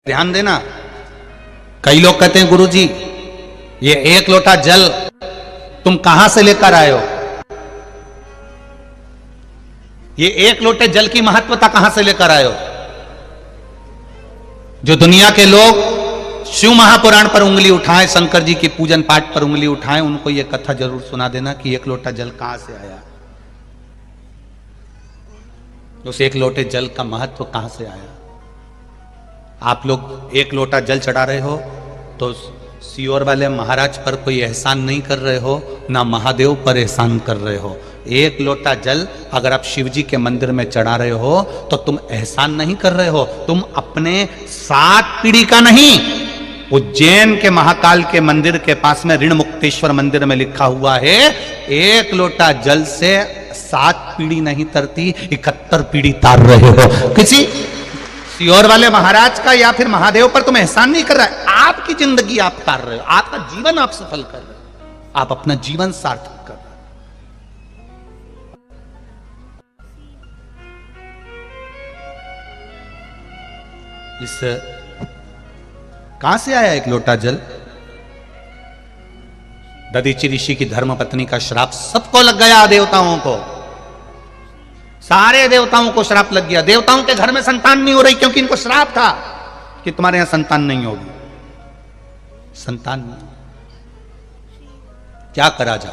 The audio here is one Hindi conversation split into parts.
ध्यान देना। कई लोग कहते हैं गुरुजी ये एक लोटा जल तुम कहां से लेकर आए हो, ये एक लोटे जल की महत्वता कहां से लेकर आए हो। जो दुनिया के लोग शिव महापुराण पर उंगली उठाएं, शंकर जी के पूजन पाठ पर उंगली उठाएं, उनको यह कथा जरूर सुना देना कि एक लोटा जल कहां से आया, उस एक लोटे जल का महत्व कहां से आया। आप लोग एक लोटा जल चढ़ा रहे हो तो सियोर वाले महाराज पर कोई एहसान नहीं कर रहे हो, ना महादेव पर एहसान कर रहे हो। एक लोटा जल अगर आप शिव जी के मंदिर में चढ़ा रहे हो तो तुम एहसान नहीं कर रहे हो, तुम अपने 7 पीढ़ी का नहीं। उज्जैन के महाकाल के मंदिर के पास में ऋण मुक्तेश्वर मंदिर में लिखा हुआ है, एक लोटा जल से 7 पीढ़ी नहीं तरती, 71 पीढ़ी तार रहे हो। किसी सियोर वाले महाराज का या फिर महादेव पर तुम एहसान नहीं कर रहा है, आपकी जिंदगी आप तार रहे हो, आपका जीवन आप सफल कर रहे हो, आप अपना जीवन सार्थक कर रहे हो। इस कहां से आया एक लोटा जल। दधीचि ऋषि की धर्मपत्नी का श्राप सबको लग गया, देवताओं को, सारे देवताओं को श्राप लग गया। देवताओं के घर में संतान नहीं हो रही क्योंकि इनको श्राप था कि तुम्हारे यहां संतान नहीं होगी। संतान क्या करा जा।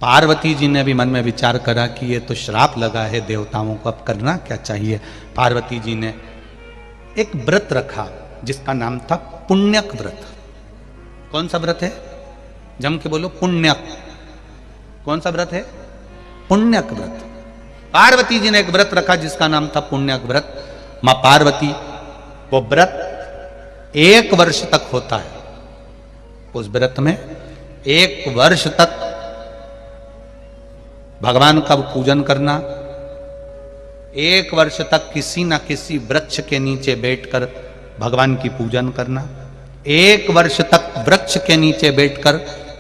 पार्वती जी ने भी मन में विचार करा कि ये तो श्राप लगा है देवताओं को, अब करना क्या चाहिए। पार्वती जी ने एक व्रत रखा जिसका नाम था पुण्यक व्रत। कौन सा व्रत है, जम के बोलो, पुण्यक। कौन सा व्रत है, पुण्यक व्रत। पार्वती जी ने एक व्रत रखा जिसका नाम था पुण्यक व्रत। मां पार्वती, वो व्रत 1 वर्ष तक होता है। उस व्रत में 1 वर्ष तक भगवान का पूजन करना, 1 वर्ष तक किसी ना किसी वृक्ष के नीचे बैठकर भगवान की पूजन करना, 1 वर्ष तक वृक्ष के नीचे बैठकर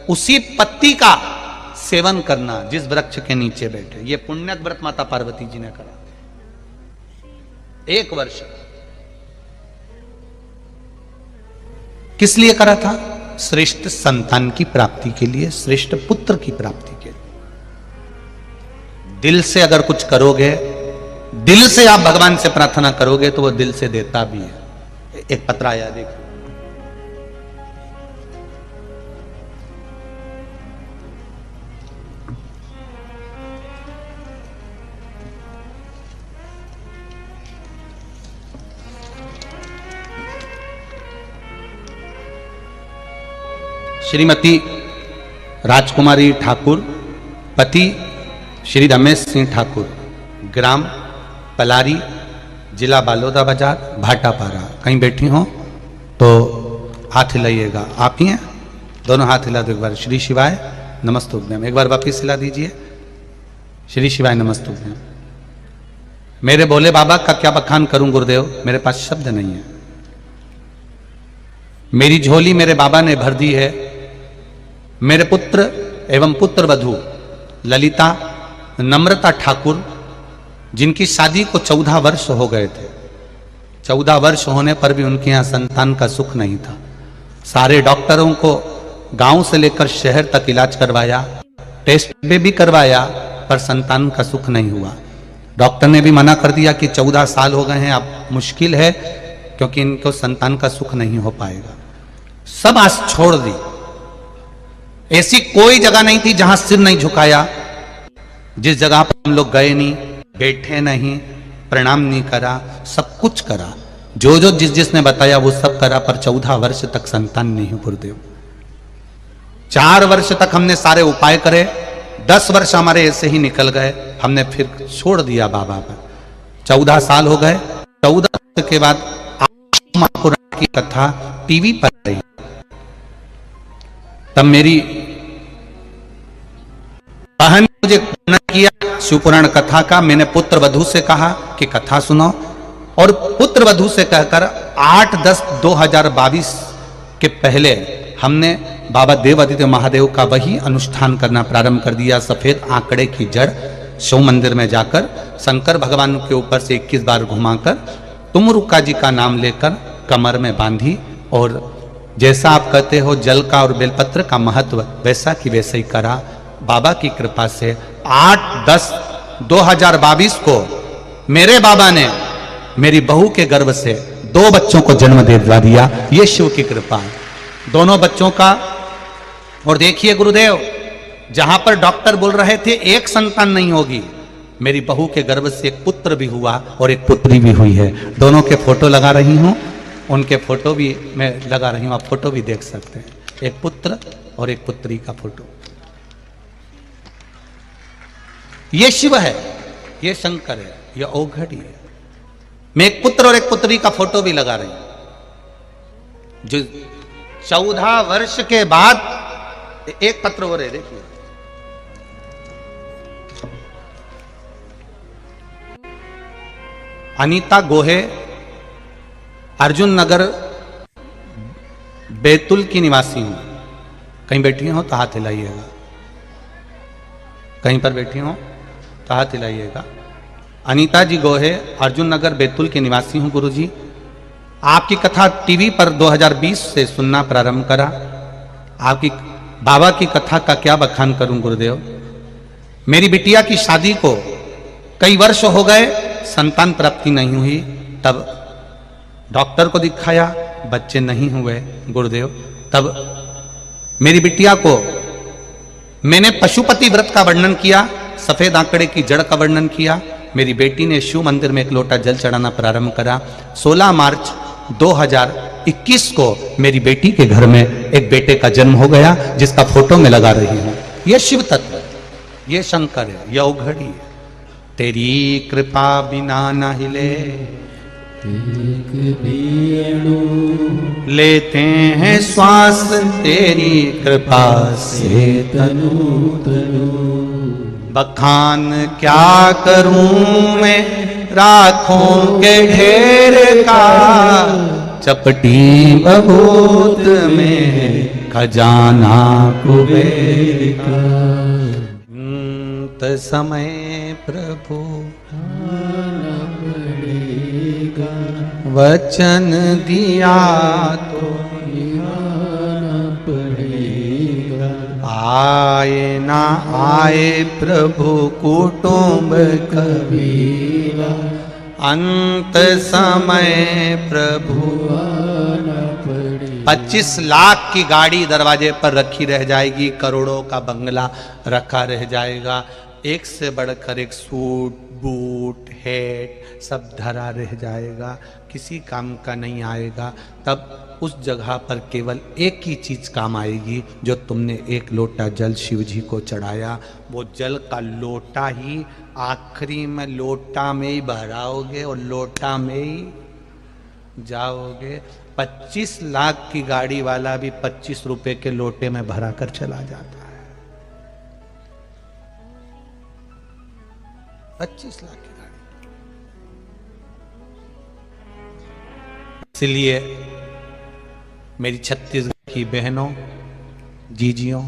उसी पत्ती का सेवन करना जिस वृक्ष के नीचे बैठे। ये पुण्यक व्रत माता पार्वती जी ने करा 1 वर्ष। किस लिए करा था, श्रेष्ठ संतान की प्राप्ति के लिए, श्रेष्ठ पुत्र की प्राप्ति के लिए। दिल से अगर कुछ करोगे, दिल से आप भगवान से प्रार्थना करोगे तो वो दिल से देता भी है। एक पत्र आया, देखो, श्रीमती राजकुमारी ठाकुर, पति श्री रमेश सिंह ठाकुर, ग्राम पलारी, जिला बालोदा बाजार, भाटापारा। कहीं बैठी हो तो हाथ हिलाइएगा। आप ही हैं, दोनों हाथ हिला दो एक बार। श्री शिवाय नमस्तुभ्यम, एक बार वापिस हिला दीजिए। श्री शिवाय नमस्तुभ्यम। मेरे भोले बाबा का क्या बखान करूं गुरुदेव, मेरे पास शब्द नहीं है। मेरी झोली मेरे बाबा ने भर दी है। मेरे पुत्र एवं पुत्र वधू ललिता नम्रता ठाकुर, जिनकी शादी को 14 वर्ष हो गए थे, 14 वर्ष होने पर भी उनके यहाँ संतान का सुख नहीं था। सारे डॉक्टरों को गांव से लेकर शहर तक इलाज करवाया, टेस्ट भी करवाया, पर संतान का सुख नहीं हुआ। डॉक्टर ने भी मना कर दिया कि 14 साल हो गए हैं, अब मुश्किल है क्योंकि इनको संतान का सुख नहीं हो पाएगा। सब आस छोड़ दी। ऐसी कोई जगह नहीं थी जहां सिर नहीं झुकाया, जिस जगह पर हम लोग गए नहीं, बैठे नहीं, प्रणाम नहीं करा, सब कुछ करा। जो जो जिसने बताया वो सब करा, पर 14 वर्ष तक संतान नहीं गुरुदेव। 4 वर्ष तक हमने सारे उपाय करे, 10 वर्ष हमारे ऐसे ही निकल गए, हमने फिर छोड़ दिया बाबा पर। 14 साल हो गए। 14 वर्ष के बाद महापुराण की कथा टीवी पर आई। तब मेरी बहन ने मुझे किया शिवपुराण कथा का। मैंने पुत्र वधू से कहा कि कथा सुनो, और पुत्र वधू से कहकर 8/10/2022 के पहले हमने बाबा देव आदित्य महादेव का वही अनुष्ठान करना प्रारंभ कर दिया। सफेद आंकड़े की जड़ शिव मंदिर में जाकर शंकर भगवान के ऊपर से 21 बार घुमाकर तुमरुका जी का नाम लेकर कमर में बांधी, और जैसा आप कहते हो जल का और बेलपत्र का महत्व वैसा कि वैसे ही करा। बाबा की कृपा से 8/10/2022 को मेरे बाबा ने मेरी बहू के गर्भ से 2 बच्चों को जन्म दे दिया। ये शिव की कृपा है, दोनों बच्चों का। और देखिए गुरुदेव, जहां पर डॉक्टर बोल रहे थे एक संतान नहीं होगी, मेरी बहू के गर्भ से एक पुत्र भी हुआ और एक पुत्री भी हुई है। दोनों के फोटो लगा रही हूं, उनके फोटो भी मैं लगा रही हूं, आप फोटो भी देख सकते हैं, एक पुत्र और एक पुत्री का फोटो। ये शिव है, ये शंकर है, ये औघड़ी है। मैं एक पुत्र और एक पुत्री का फोटो भी लगा रही हूं, जो 14 वर्ष के बाद एक पत्र हो रहे, देखिए अनीता गोहे, अर्जुन नगर बैतुल की निवासी हूं। कहीं बैठी हो तो हाथ हिलाइएगा, कहीं पर बैठी हो तो हाथ हिलाइएगा। अनीता जी गोहे, अर्जुन नगर बैतुल के निवासी हूं गुरुजी। आपकी कथा टीवी पर 2020 से सुनना प्रारंभ करा। आपकी बाबा की कथा का क्या बखान करूं गुरुदेव। मेरी बिटिया की शादी को कई वर्ष हो गए, संतान प्राप्ति नहीं हुई। तब डॉक्टर को दिखाया, बच्चे नहीं हुए गुरुदेव। तब मेरी बिटिया को मैंने पशुपति व्रत का वर्णन किया, सफेद आंकड़े की जड़ का वर्णन किया। मेरी बेटी ने शिव मंदिर में एक लोटा जल चढ़ाना प्रारंभ करा। 16 मार्च 2021 को मेरी बेटी के घर में एक बेटे का जन्म हो गया, जिसका फोटो मैं लगा रही हूं। यह शिव तत्व है, यह शंकर है, यह औघड़ी है। तेरी कृपा बिना न हिले लेते हैं श्वास, तेरी कृपा से तनु तनु। बखान क्या करूं मैं राखों के ढेर का, चपटी बबूत में खजाना कुबेर का। अंत समय प्रभु वचन दिया तो निभाना पड़ेगा। आए ना आए प्रभु कुटुंब कबीरा, अंत समय प्रभु आना पड़ेगा। 25 लाख की गाड़ी दरवाजे पर रखी रह जाएगी, करोड़ों का बंगला रखा रह जाएगा, एक से बढ़कर एक सूट बूट हैट सब धरा रह जाएगा, किसी काम का नहीं आएगा। तब उस जगह पर केवल एक ही चीज काम आएगी, जो तुमने एक लोटा जल शिव जी को चढ़ाया। वो जल का लोटा ही आखिरी में लोटा में ही भराओगे और लोटा में ही जाओगे। 25 लाख की गाड़ी वाला भी 25 रुपए के लोटे में भरा कर चला जाता है। 25 लाख की गाड़ी। इसलिए मेरी छत्तीसगढ़ की बहनों, जीजियों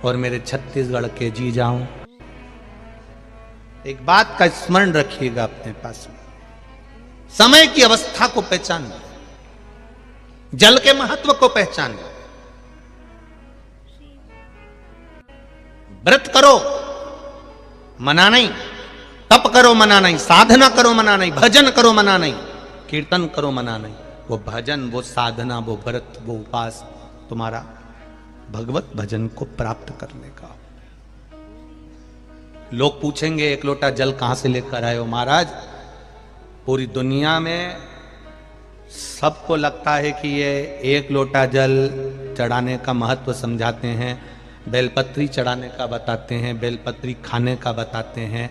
और मेरे छत्तीसगढ़ के जीजाओं, एक बात का स्मरण रखिएगा अपने पास में। समय की अवस्था को पहचानना, जल के महत्व को पहचानना। व्रत करो मना नहीं, तप करो मना नहीं, साधना करो मना नहीं, भजन करो मना नहीं, कीर्तन करो मना नहीं। वो भजन, वो साधना, वो व्रत, वो उपास तुम्हारा भगवत भजन को प्राप्त करने का। लोग पूछेंगे एक लोटा जल कहां से लेकर आए हो महाराज। पूरी दुनिया में सबको लगता है कि ये एक लोटा जल चढ़ाने का महत्व समझाते हैं, बेलपत्री चढ़ाने का बताते हैं, बेलपत्री खाने का बताते हैं,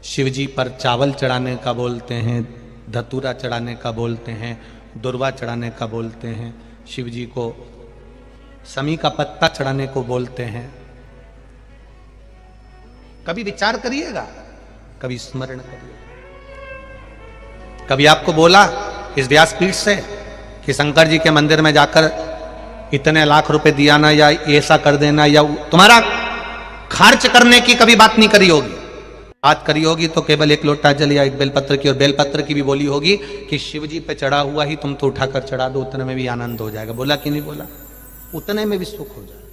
शिवजी पर चावल चढ़ाने का बोलते हैं, धतूरा चढ़ाने का बोलते हैं, दुर्वा चढ़ाने का बोलते हैं, शिवजी को समी का पत्ता चढ़ाने को बोलते हैं। कभी विचार करिएगा, कभी स्मरण करिएगा। कभी आपको बोला इस व्यासपीठ से कि शंकर जी के मंदिर में जाकर इतने लाख रुपए दिया ना, या ऐसा कर देना, या तुम्हारा खर्च करने की कभी बात नहीं करी होगी। बात करी होगी तो केवल एक लोटा जल या एक बेलपत्र की, और बेलपत्र की भी बोली होगी कि शिव जी पे चढ़ा हुआ ही तुम तो उठाकर चढ़ा दो, उतने में भी आनंद हो जाएगा। बोला कि नहीं बोला? उतने में भी सुख हो जाएगा।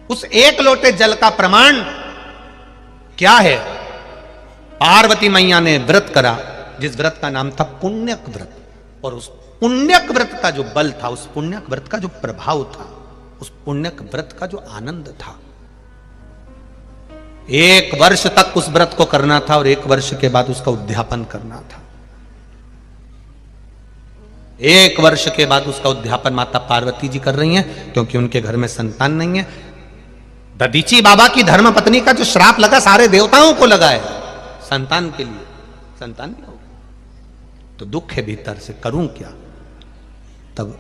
उस एक लोटे जल का प्रमाण क्या है? पार्वती मैया ने व्रत करा, जिस व्रत का नाम था पुण्यक व्रत, और उस पुण्यक व्रत का जो बल था, उस पुण्यक व्रत का जो प्रभाव था, उस पुण्यक व्रत का जो आनंद था, 1 वर्ष तक उस व्रत को करना था और 1 वर्ष के बाद उसका उद्यापन करना था। 1 वर्ष के बाद उसका उद्यापन माता पार्वती जी कर रही हैं, क्योंकि उनके घर में संतान नहीं है। दधीची बाबा की धर्म पत्नी का जो श्राप लगा सारे देवताओं को लगा है संतान के लिए, संतान नहीं होगी तो दुख है भीतर से, करूं क्या? तब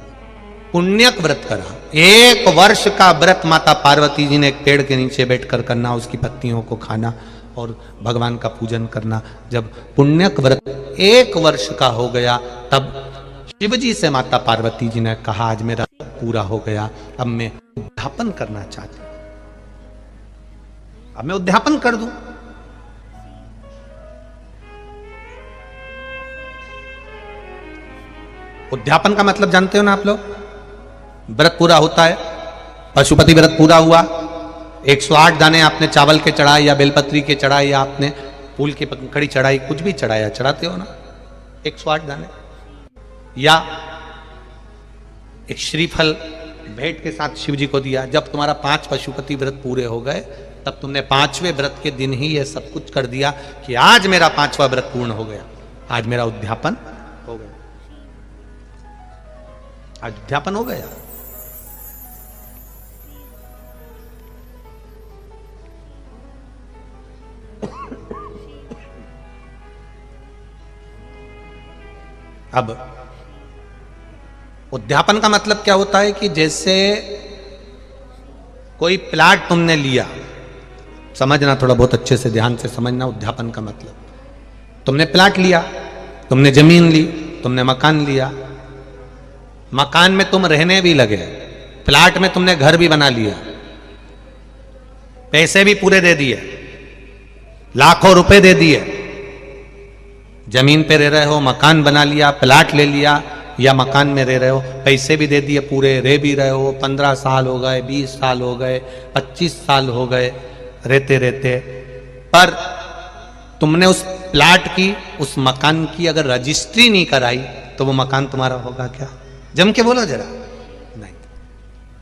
पुण्यक व्रत करा। 1 वर्ष का व्रत माता पार्वती जी ने एक पेड़ के नीचे बैठकर करना, उसकी पत्नियों को खाना और भगवान का पूजन करना। जब पुण्यक व्रत 1 वर्ष का हो गया, तब शिव जी से माता पार्वती जी ने कहा, आज मेरा पूरा हो गया, अब मैं उद्यापन करना चाहती हूं, अब मैं उद्यापन कर दूं। उद्यापन का मतलब जानते हो ना आप लोग? व्रत पूरा होता है, पशुपति व्रत पूरा हुआ, 108 दाने आपने चावल के चढ़ाए या बेलपत्री के चढ़ाए या आपने फूल की पंखड़ी चढ़ाई, कुछ भी चढ़ाया, चढ़ाते हो ना 108 दाने, या एक श्रीफल भेंट के साथ शिव जी को दिया। जब तुम्हारा 5 पशुपति व्रत पूरे हो गए, तब तुमने 5वें व्रत के दिन ही यह सब कुछ कर दिया कि आज मेरा 5वां व्रत पूर्ण हो गया, आज मेरा उद्यापन हो गया, आज उद्यापन हो गया। अब उद्यापन का मतलब क्या होता है कि जैसे कोई प्लाट तुमने लिया, समझना थोड़ा बहुत अच्छे से, ध्यान से समझना उद्यापन का मतलब। तुमने प्लाट लिया, तुमने जमीन ली, तुमने मकान लिया, मकान में तुम रहने भी लगे, प्लाट में तुमने घर भी बना लिया, पैसे भी पूरे दे दिए, लाखों रुपए दे दिए, जमीन पे रह रहे हो, मकान बना लिया, प्लाट ले लिया, या मकान में रह रहे हो, पैसे भी दे दिए पूरे, रह भी रहे हो, 15 साल हो गए, 20 साल हो गए, 25 साल हो गए रहते रहते, पर तुमने उस प्लाट की, उस मकान की अगर रजिस्ट्री नहीं कराई तो वो मकान तुम्हारा होगा क्या? जम के बोलो जरा। नहीं,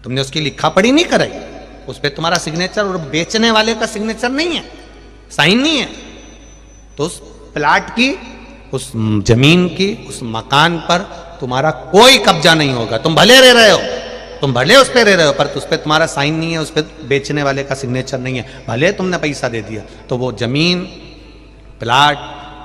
तुमने उसकी लिखा पढ़ी नहीं कराई, उस पर तुम्हारा सिग्नेचर और बेचने वाले का सिग्नेचर नहीं है, साइन नहीं है, तो उस प्लाट की, उस जमीन की, उस मकान पर तुम्हारा कोई कब्जा नहीं होगा। तुम भले रह रहे हो, तुम भले उस पर रह रहे हो, पर उस पर तुम्हारा साइन नहीं है, उस पर बेचने वाले का सिग्नेचर नहीं है, भले तुमने पैसा दे दिया, तो वो जमीन, प्लाट,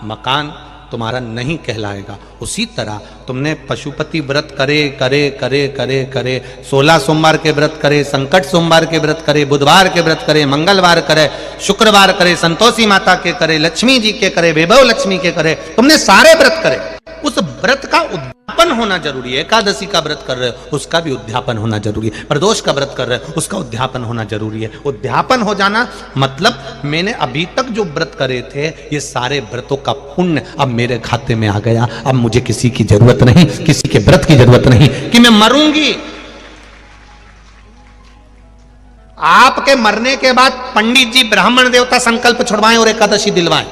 मकान तुम्हारा नहीं कहलाएगा। उसी तरह तुमने पशुपति व्रत करे करे करे करे करे, 16 सोमवार के व्रत करे, संकट सोमवार के व्रत करे, बुधवार के व्रत करे, मंगलवार करे, शुक्रवार करे, संतोषी माता के करे, लक्ष्मी जी के करे, वैभव लक्ष्मी के करे, तुमने सारे व्रत करे, उस व्रत का उद्यापन होना जरूरी है। एकादशी का व्रत कर रहे हो, उसका भी उद्यापन होना जरूरी है। प्रदोष का व्रत कर रहे हो, उसका उद्यापन होना जरूरी है। उद्यापन हो जाना मतलब मैंने अभी तक जो व्रत करे थे, ये सारे व्रतों का पुण्य अब मेरे खाते में आ गया। अब मुझे किसी की जरूरत नहीं, किसी के व्रत की जरूरत नहीं कि मैं मरूंगी। आपके मरने के बाद पंडित जी, ब्राह्मण देवता संकल्प छुड़वाएं और एकादशी दिलवाएं।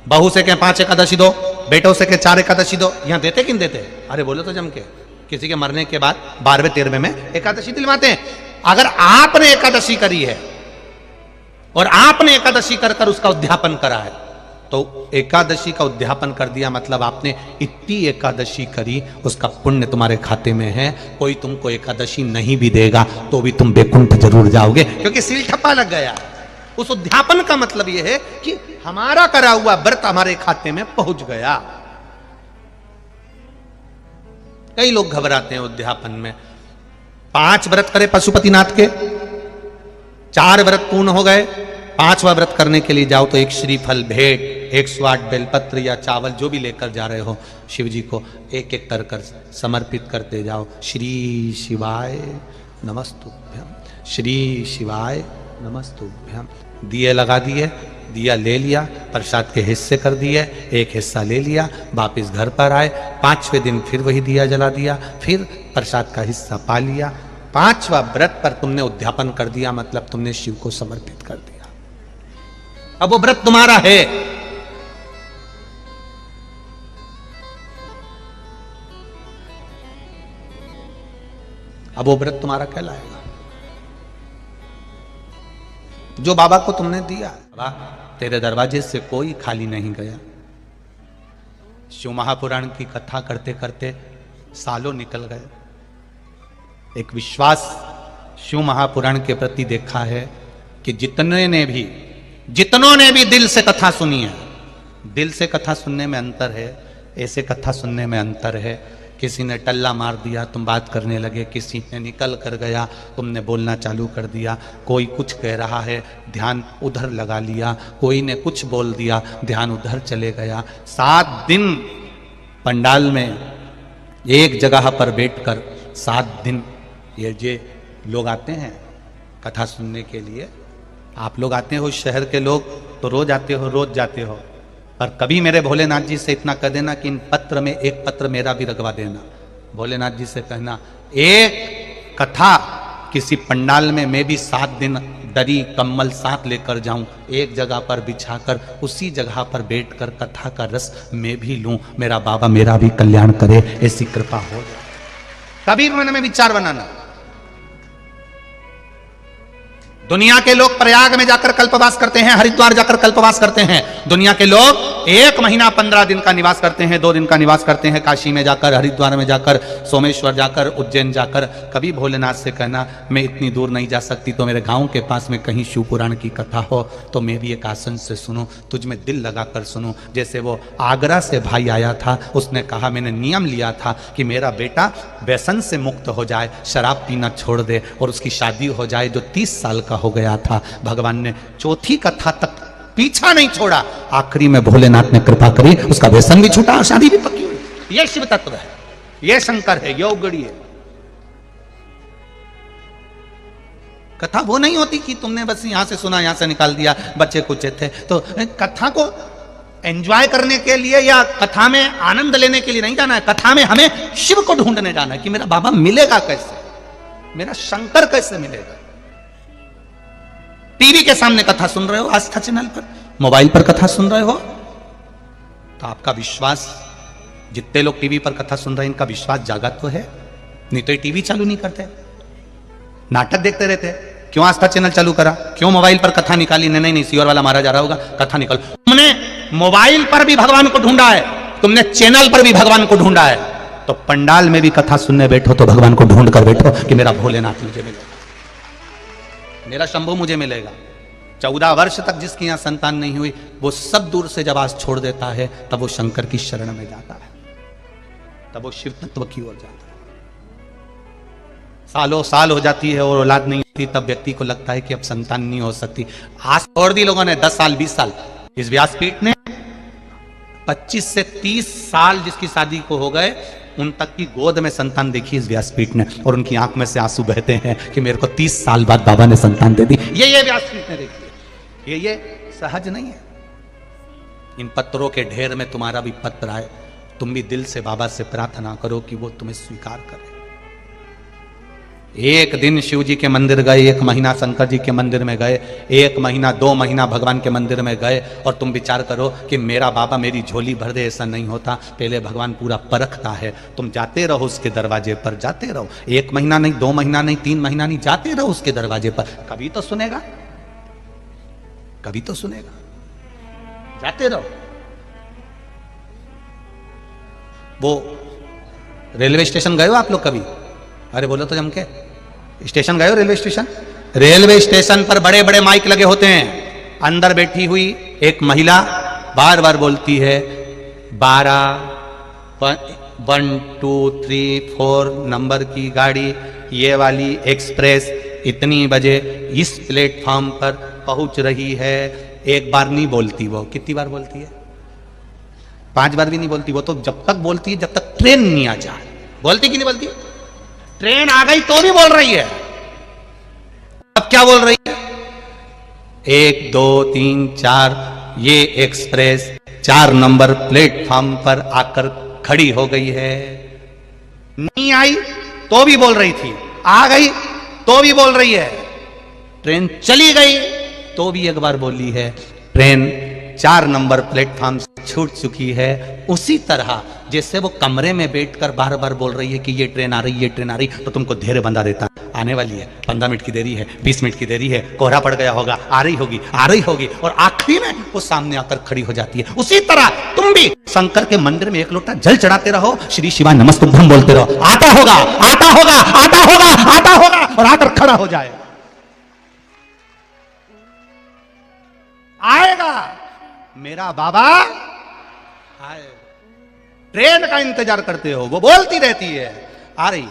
बहू से कहें 5 एकादशी दो, बेटों से कहें 4 एकादशी दो। यहां देते कि नहीं देते? अरे बोलो तो जम के। किसी के मरने के बाद 12वें 13वें में एकादशी दिलवाते हैं। अगर आपने एकादशी करी है और आपने एकादशी कर कर उसका उद्यापन करा है, तो एकादशी का उद्यापन कर दिया मतलब आपने इतनी एकादशी करी, उसका पुण्य तुम्हारे खाते में है। कोई तुमको एकादशी नहीं भी देगा तो भी तुम बैकुंठ जरूर जाओगे, क्योंकि सील ठप्पा लग गया। उस उद्यापन का मतलब यह है कि हमारा करा हुआ व्रत हमारे खाते में पहुंच गया। कई लोग घबराते हैं उद्यापन में। 5 व्रत करे पशुपतिनाथ के, 4 व्रत पूर्ण हो गए, 5वां व्रत करने के लिए जाओ तो एक श्रीफल भेंट, 108 बेलपत्र या चावल जो भी लेकर जा रहे हो, शिव जी को एक एक कर समर्पित करते जाओ। श्री शिवाय नमस्तुभ्यम, श्री शिवाय नमस्तुभ्यम। दिए लगा दिए, दिया ले लिया, प्रसाद के हिस्से कर दिए, एक हिस्सा ले लिया, वापिस घर पर आए। 5वें दिन फिर वही दिया जला दिया, फिर प्रसाद का हिस्सा पा लिया। 5वां व्रत पर तुमने उद्यापन कर दिया, मतलब तुमने शिव को समर्पित कर दिया। अब वो व्रत तुम्हारा है। अब वो व्रत तुम्हारा कहलाएगा जो बाबा को तुमने दिया। बाबा तेरे दरवाजे से कोई खाली नहीं गया। शिव महापुराण की कथा करते करते सालों निकल गए। एक विश्वास शिव महापुराण के प्रति देखा है कि जितनों ने भी दिल से कथा सुनी है, दिल से कथा सुनने में अंतर है, ऐसे कथा सुनने में अंतर है। किसी ने टल्ला मार दिया, तुम बात करने लगे, किसी ने निकल कर गया, तुमने बोलना चालू कर दिया। कोई कुछ कह रहा है, ध्यान उधर लगा लिया, कोई ने कुछ बोल दिया, ध्यान उधर चले गया। 7 दिन पंडाल में एक जगह पर बैठकर 7 दिन ये लोग आते हैं कथा सुनने के लिए। आप लोग आते हो, शहर के लोग तो रोज आते हो, रोज जाते हो, पर कभी मेरे भोलेनाथ जी से इतना कह देना कि इन पत्र में एक पत्र मेरा भी रखवा देना। भोलेनाथ जी से कहना एक कथा किसी पंडाल में मैं भी 7 दिन दरी कम्बल साथ लेकर जाऊं, एक जगह पर बिछाकर उसी जगह पर बैठकर कथा का रस मैं भी लूं, मेरा बाबा मेरा भी कल्याण करे, ऐसी कृपा हो जाए। कभी मन में विचार बनाना। दुनिया के लोग प्रयाग में जाकर कल्पवास करते हैं, हरिद्वार जाकर कल्पवास करते हैं। दुनिया के लोग 1 महीना 15 दिन का निवास करते हैं, 2 दिन का निवास करते हैं, काशी में जाकर, हरिद्वार में जाकर, सोमेश्वर जाकर, उज्जैन जाकर। कभी भोलेनाथ से कहना मैं इतनी दूर नहीं जा सकती, तो मेरे गांव के पास में कहीं शिव पुराण की कथा हो तो मैं भी एक आसन से सुनूं, तुझ में दिल लगाकर सुनूं। जैसे वो आगरा से भाई आया था, उसने कहा मैंने नियम लिया था कि मेरा बेटा व्यसन से मुक्त हो जाए, शराब पीना छोड़ दे और उसकी शादी हो जाए, जो 30 साल का हो गया था। भगवान ने 4थी कथा तक पीछा नहीं छोड़ा, आखिरी में भोलेनाथ ने कृपा करी, उसका व्यसन भी छूटा और शादी भी पक्की हुई। यह शिव तत्व है, यह शंकर है, यह उगड़ी है। कथा वो नहीं होती कि तुमने बस यहां से सुना, यहां से निकाल दिया, बच्चे कुछ थे। तो कथा को एंजॉय करने के लिए या कथा में आनंद लेने के लिए नहीं जाना है। कथा में हमें शिव को ढूंढने जाना है कि मेरा बाबा मिलेगा कैसे, मेरा शंकर कैसे मिलेगा। टीवी के सामने कथा सुन रहे हो, आस्था चैनल पर, मोबाइल पर कथा सुन रहे हो, तो आपका विश्वास, जितने लोग टीवी पर कथा सुन रहे हैं इनका विश्वास जागा तो है, नहीं तो ये टीवी चालू नहीं करते, नाटक देखते रहते। क्यों आस्था चैनल चालू करा, क्यों मोबाइल पर कथा निकाली? नहीं सियोर वाला मारा जा रहा होगा, कथा निकालो। तुमने मोबाइल पर भी भगवान को ढूंढा है, तुमने चैनल पर भी भगवान को ढूंढा है, तो पंडाल में भी कथा सुनने बैठो तो भगवान को ढूंढ कर बैठो कि मेरा भोलेनाथ मुझे मिलेगा, मेरा शंभू मुझे मिलेगा। 14 वर्ष तक जिसकी यहां संतान नहीं हुई, वो सब दूर से जब आज छोड़ देता है, तब वो शंकर की शरण में जाता है, तब वो शिव तत्व की ओर जाता है। सालों साल हो जाती है और औलाद नहीं होती, तब व्यक्ति को लगता है कि अब संतान नहीं हो सकती। आज छोड़ दी लोगों ने 10 साल 20 साल। इस व्यासपीठ ने 25 से 30 साल जिसकी शादी को हो गए, उन तक की गोद में संतान देखी इस व्यासपीठ ने, और उनकी आंख में से आंसू बहते हैं कि मेरे को 30 साल बाद बाबा ने संतान दे दी। ये व्यासपीठ ने देखी है, ये सहज नहीं है। इन पत्रों के ढेर में तुम्हारा भी पत्र आए, तुम भी दिल से बाबा से प्रार्थना करो कि वो तुम्हें स्वीकार करे। एक दिन शिव जी के मंदिर गए, 1 महीना शंकर जी के मंदिर में गए, 1 महीना 2 महीना भगवान के मंदिर में गए, और तुम विचार करो कि मेरा बाबा मेरी झोली भर दे, ऐसा नहीं होता। पहले भगवान पूरा परखता है। तुम जाते रहो उसके दरवाजे पर, जाते रहो, 1 महीना नहीं, 2 महीना नहीं, 3 महीना नहीं, जाते रहो उसके दरवाजे पर, कभी तो सुनेगा, कभी तो सुनेगा। जाते रहो। वो रेलवे स्टेशन गए हो आप लोग कभी? अरे बोलो तो जम के, स्टेशन गए हो रेलवे स्टेशन? रेलवे स्टेशन पर बड़े बड़े माइक लगे होते हैं, अंदर बैठी हुई एक महिला बार बार बोलती है 12 1 2 3 4 नंबर की गाड़ी, ये वाली एक्सप्रेस इतनी बजे इस प्लेटफॉर्म पर पहुंच रही है। एक बार नहीं बोलती वो, कितनी बार बोलती है? 5 बार भी नहीं बोलती वो, तो जब तक बोलती है जब तक ट्रेन नहीं आ जाए। बोलती कि नहीं बोलती? ट्रेन आ गई तो भी बोल रही है। अब क्या बोल रही है? 1 2 3 4 ये एक्सप्रेस 4 नंबर प्लेटफॉर्म पर आकर खड़ी हो गई है। नहीं आई तो भी बोल रही थी, आ गई तो भी बोल रही है, ट्रेन चली गई तो भी एक बार बोली है ट्रेन 4 नंबर प्लेटफॉर्म से छूट चुकी है। उसी तरह जैसे वो कमरे में बैठकर बार बार बोल रही है कि ये ट्रेन आ रही, ये ट्रेन आ रही, तो तुमको धैर्य बंधा देता, आने वाली है, 15 मिनट की देरी है, 20 मिनट की देरी है, कोहरा पड़ गया होगा, आ रही होगी, आ रही होगी, और आखिरी में वो सामने आकर खड़ी हो जाती है। उसी तरह तुम भी शंकर के मंदिर में एक लोटा जल चढ़ाते रहो, श्री शिवाय नमस्तुभ्यम बोलते रहो, आता होगा, आता होगा, आता होगा, आता होगा, और आकर खड़ा हो जाए। आएगा मेरा बाबा आए। ट्रेन का इंतजार करते हो, वो बोलती रहती है आ रही है,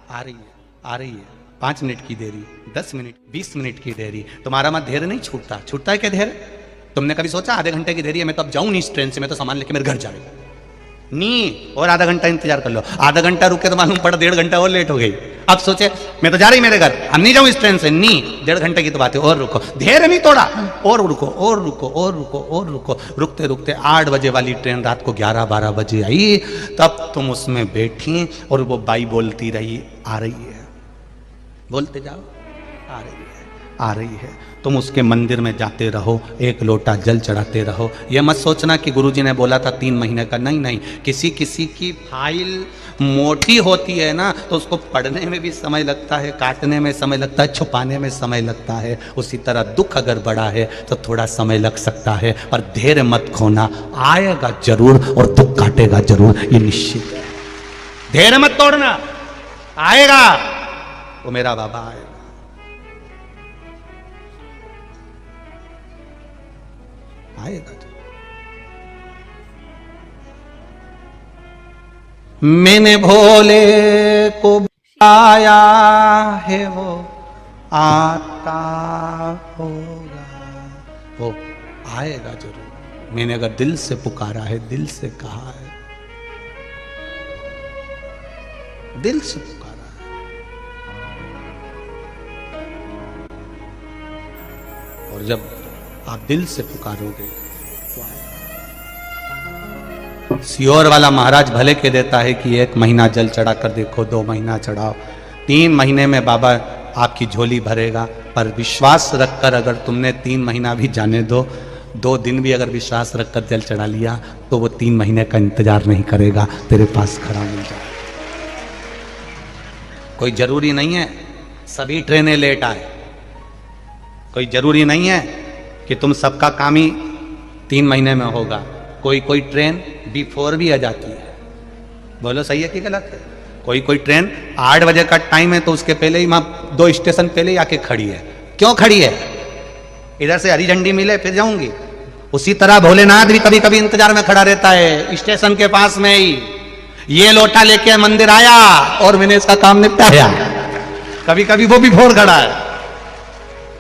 आ रही है, आ रही है, 5 मिनट की देरी, 10 मिनट, 20 मिनट की देरी। तुम्हारा मत धैर्य नहीं छूटता, छूटता है क्या धैर्य? तुमने कभी सोचा आधे घंटे की देरी है, मैं तो अब जाऊं नहीं इस ट्रेन से, मैं तो सामान लेके मेरे घर जा रही हूं। नहीं, और आधा घंटा इंतजार कर लो, आधा घंटा रुके तो मालूम पड़ा 1.5 घंटा और लेट हो गई। अब सोचे मैं तो जा रही मेरे घर, अब नहीं जाऊं इस ट्रेन से, नहीं, 1.5 घंटे की तो बात है, और रुको, धैर्य नहीं तोड़ा, और रुको, और रुको, और रुको, और रुको, रुकते रुकते 8 बजे वाली ट्रेन रात को 11-12 बजे आई, तब तुम उसमें बैठी और वो बाई बोलती रही आ रही है, बोलते जाओ आ रही है, आ रही है। तुम उसके मंदिर में जाते रहो, एक लोटा जल चढ़ाते रहो। यह मत सोचना कि गुरुजी ने बोला था 3 महीने का, नहीं नहीं, किसी किसी की फाइल मोटी होती है ना, तो उसको पढ़ने में भी समय लगता है, काटने में समय लगता है, छुपाने में समय लगता है। उसी तरह दुख अगर बड़ा है तो थोड़ा समय लग सकता है, पर धैर्य मत खोना, आएगा जरूर और दुख काटेगा जरूर, ये निश्चित है। धैर्य मत तोड़ना, आएगा, वो मेरा बाबा आएगा। आएगा। मैंने भोले को बुलाया है, वो आता होगा, वो आएगा जरूर। मैंने अगर दिल से पुकारा है, दिल से कहा है, दिल से पुकारा है, और जब आप दिल से पुकारोगे तो आएगा। सियोर वाला महाराज भले के देता है कि 1 महीना जल चढ़ा कर देखो, 2 महीना चढ़ाओ, 3 महीने में बाबा आपकी झोली भरेगा। पर विश्वास रखकर अगर तुमने 3 महीना भी जाने दो, 2 दिन भी अगर विश्वास रखकर जल चढ़ा लिया, तो वो 3 महीने का इंतजार नहीं करेगा, तेरे पास खड़ा मिल जाएगा। कोई जरूरी नहीं है सभी ट्रेनें लेट आए, कोई जरूरी नहीं है कि तुम सबका काम ही 3 महीने में होगा। कोई कोई ट्रेन बिफोर भी आ जाती है, बोलो सही है कि गलत है? कोई कोई ट्रेन 8 बजे का टाइम है तो उसके पहले ही वहां 2 स्टेशन पहले ही आके खड़ी है। क्यों खड़ी है? इधर से हरी झंडी मिले फिर जाऊंगी। उसी तरह भोलेनाथ भी कभी कभी इंतजार में खड़ा रहता है, स्टेशन के पास में ही। ये लोटा लेके मंदिर आया और मैंने इसका काम निपटाया, कभी कभी वो भी भोर खड़ा है।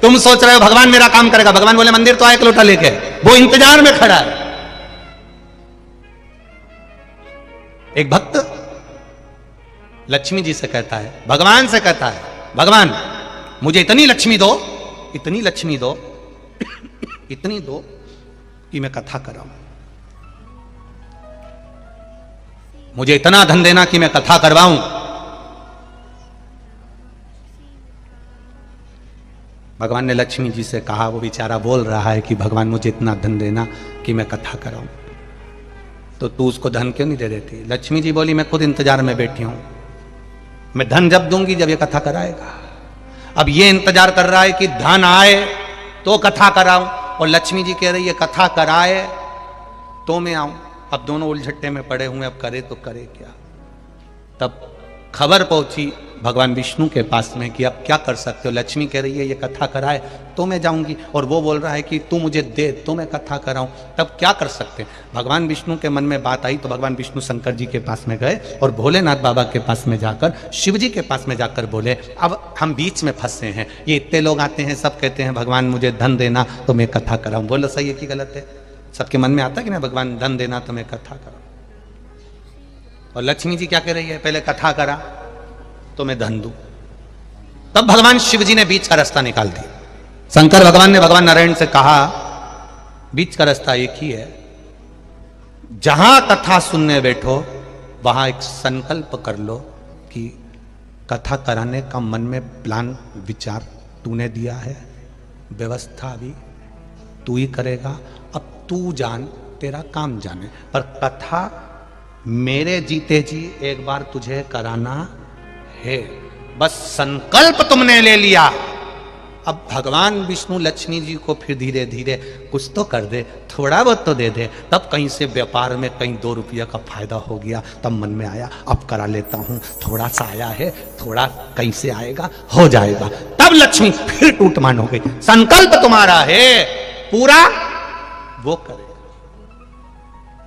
तुम सोच रहे हो भगवान मेरा काम करेगा, भगवान बोले मंदिर तो आए एक लोटा लेके, वो इंतजार में खड़ा है। एक भक्त लक्ष्मी जी से कहता है, भगवान से कहता है, भगवान मुझे इतनी लक्ष्मी दो, इतनी लक्ष्मी दो, इतनी दो कि मैं कथा कराऊं, मुझे इतना धन देना कि मैं कथा करवाऊं। भगवान ने लक्ष्मी जी से कहा, वो बेचारा बोल रहा है कि भगवान मुझे इतना धन देना कि मैं कथा कराऊं, तो तू उसको धन क्यों नहीं दे देती? लक्ष्मी जी बोली, मैं खुद इंतजार में बैठी हूं, मैं धन जब दूंगी जब ये कथा कराएगा। अब ये इंतजार कर रहा है कि धन आए तो कथा कराऊं, और लक्ष्मी जी कह रही है कथा कराए तो मैं आऊं। अब दोनों उलझट्टे में पड़े हुए, अब करे तो करे क्या। तब खबर पहुंची भगवान विष्णु के पास में कि अब क्या कर सकते हो। लक्ष्मी कह रही है ये कथा कराए तो मैं जाऊंगी, और वो बोल रहा है कि तू मुझे दे तो मैं कथा कराऊं, तब क्या कर सकते हैं। भगवान विष्णु के मन में बात आई तो भगवान विष्णु शंकर जी के पास में गए और भोलेनाथ बाबा के पास में जाकर, शिव जी के पास में जाकर बोले, अब हम बीच में फंसे हैं, ये इतने लोग आते हैं, सब कहते हैं भगवान मुझे धन देना तो मैं कथा कराऊं। बोलो सही है कि गलत है? सबके मन में आता है कि ना भगवान धन देना तो मैं कथा कराऊं। और लक्ष्मी जी क्या कह रही है, पहले कथा करा तो मैं धन दूं। तब भगवान शिव जी ने बीच का रास्ता निकाल दिया। शंकर भगवान ने भगवान नारायण से कहा, बीच का रास्ता एक ही है, जहां कथा सुनने बैठो वहां एक संकल्प कर लो कि कथा कराने का मन में प्लान विचार तूने दिया है, व्यवस्था भी तू ही करेगा, अब तू जान, तेरा काम जाने, पर कथा मेरे जीते जी एक बार तुझे कराना है। बस संकल्प तुमने ले लिया। अब भगवान विष्णु लक्ष्मी जी को फिर धीरे धीरे कुछ तो कर दे, थोड़ा बहुत तो दे दे। तब कहीं से व्यापार में कहीं 2 रुपया का फायदा हो गया, तब मन में आया अब करा लेता हूं, थोड़ा सा आया है, थोड़ा कहीं से आएगा, हो जाएगा। तब लक्ष्मी फिर टूटमान हो गई। संकल्प तुम्हारा है, पूरा वो करे।